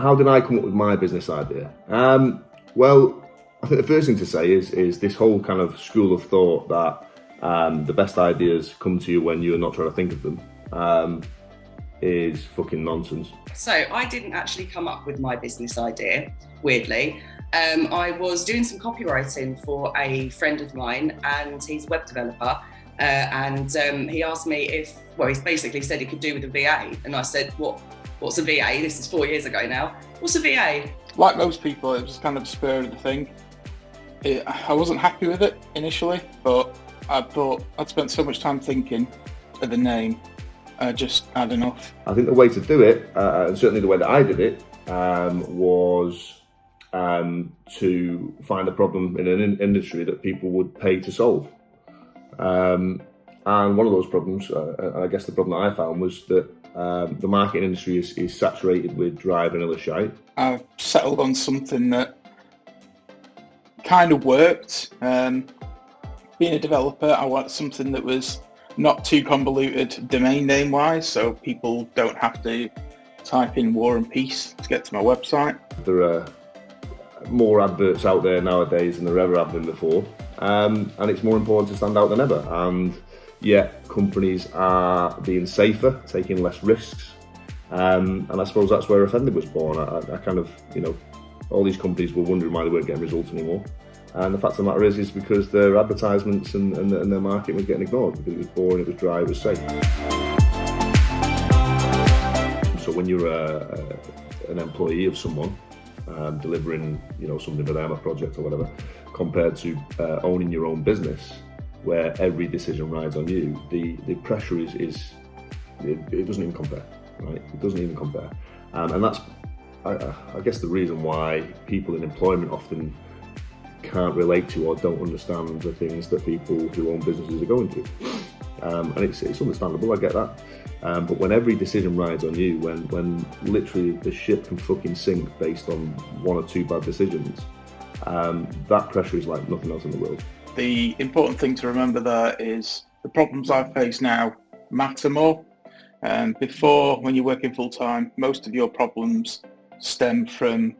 how did I come up with my business idea? Well, I think the first thing to say is this whole kind of school of thought that the best ideas come to you when you're not trying to think of them is fucking nonsense. So I didn't actually come up with my business idea, weirdly. I was doing some copywriting for a friend of mine, and he's a web developer. And he asked me he basically said he could do with a VA. And I said, what's a VA? This is 4 years ago now. What's a VA? Like most people, it was kind of the spur of the thing. I wasn't happy with it initially, but I thought I'd spent so much time thinking of the name, I just had enough. I think the way to do it, and certainly the way that I did it, was to find a problem in an industry that people would pay to solve. And one of those problems, I guess the problem that I found, was that the marketing industry is saturated with dry vanilla shite. I've settled on something that kind of worked. Being a developer, I wanted something that was not too convoluted domain name wise, so people don't have to type in War and Peace to get to my website. There are more adverts out there nowadays than there ever have been before, and it's more important to stand out than ever. And yet companies are being safer, taking less risks, and I suppose that's where Offended was born. I kind of, all these companies were wondering why they weren't getting results anymore. And the fact of the matter is because their advertisements and their marketing was getting ignored because it was boring, it was dry, it was safe. So when you're an employee of someone, delivering something for them, a project or whatever, compared to owning your own business, where every decision rides on you, the pressure it doesn't even compare, right? It doesn't even compare, and that's I guess the reason why people in employment often can't relate to or don't understand the things that people who own businesses are going through. And it's understandable, I get that. But when every decision rides on you, when literally the ship can fucking sink based on one or two bad decisions, that pressure is like nothing else in the world. The important thing to remember there is the problems I face now matter more. Before, when you're working full time, most of your problems stem from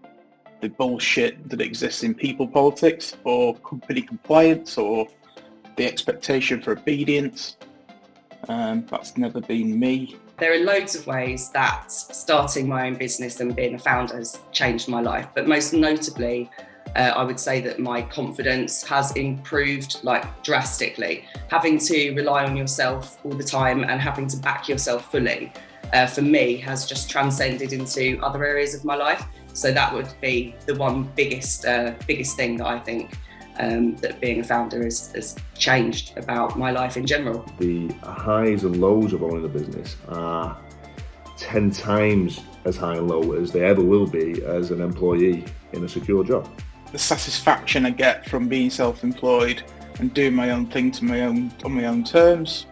the bullshit that exists in people politics or company compliance or the expectation for obedience. That's never been me. There are loads of ways that starting my own business and being a founder has changed my life, but most notably, I would say that my confidence has improved drastically. Having to rely on yourself all the time and having to back yourself fully, for me, has just transcended into other areas of my life. So that would be the one biggest thing that I think that being a founder has changed about my life in general. The highs and lows of owning a business are 10 times as high and low as they ever will be as an employee in a secure job. The satisfaction I get from being self-employed and doing my own thing on my own terms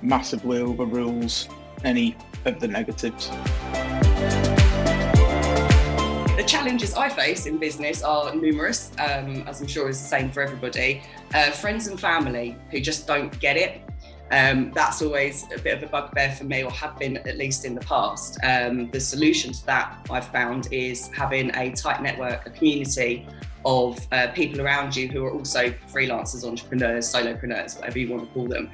massively overrules any of the negatives. The challenges I face in business are numerous, as I'm sure is the same for everybody. Friends and family who just don't get it. That's always a bit of a bugbear for me, or have been at least in the past. The solution to that I've found is having a tight network, a community of people around you who are also freelancers, entrepreneurs, solopreneurs, whatever you want to call them,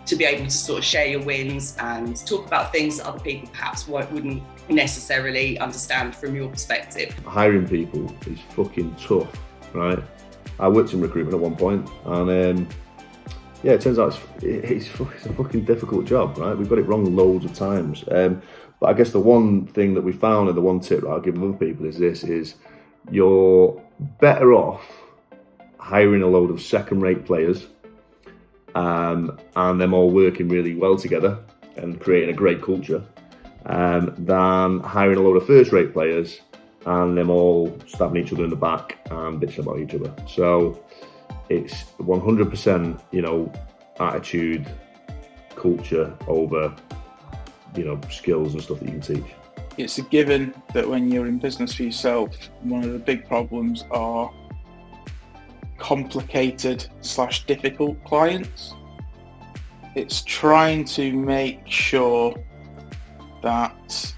to be able to sort of share your wins and talk about things that other people perhaps wouldn't necessarily understand from your perspective. Hiring people is fucking tough, right? I worked in recruitment at one point, and it turns out it's a fucking difficult job, right? We've got it wrong loads of times. But I guess the one thing that we found, and the one tip that I'll give other people is you're better off hiring a load of second-rate players and them all working really well together and creating a great culture, than hiring a load of first-rate players and them all stabbing each other in the back and bitching about each other. So it's 100%, attitude, culture over, skills and stuff that you can teach. It's a given that when you're in business for yourself, one of the big problems are complicated/difficult clients. It's trying to make sure that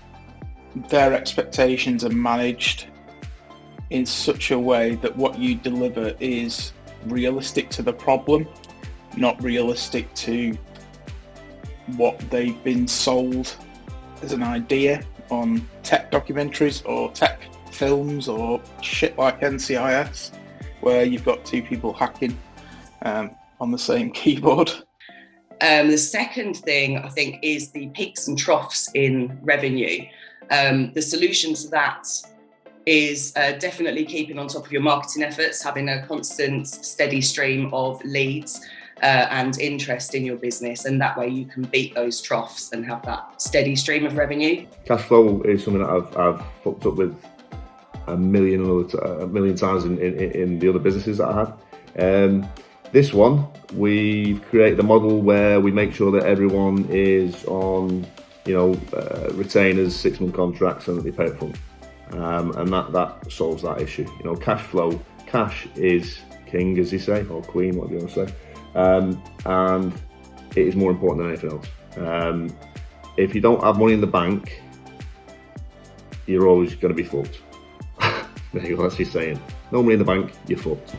their expectations are managed in such a way that what you deliver is realistic to the problem, not realistic to what they've been sold as an idea on tech documentaries or tech films or shit like NCIS, where you've got two people hacking on the same keyboard. The second thing, I think, is the peaks and troughs in revenue. The solution to that is definitely keeping on top of your marketing efforts, having a constant, steady stream of leads and interest in your business, and that way you can beat those troughs and have that steady stream of revenue. Cash flow is something that I've fucked up with a million times in the other businesses that I had. This one, we've created a model where we make sure that everyone is on, retainers, 6-month contracts, and that they pay up front. And that solves that issue. Cash flow, cash is king, as you say, or queen, whatever you want to say. And it is more important than anything else. If you don't have money in the bank, you're always going to be fucked. There you go, that's your saying. No money in the bank, you're fucked.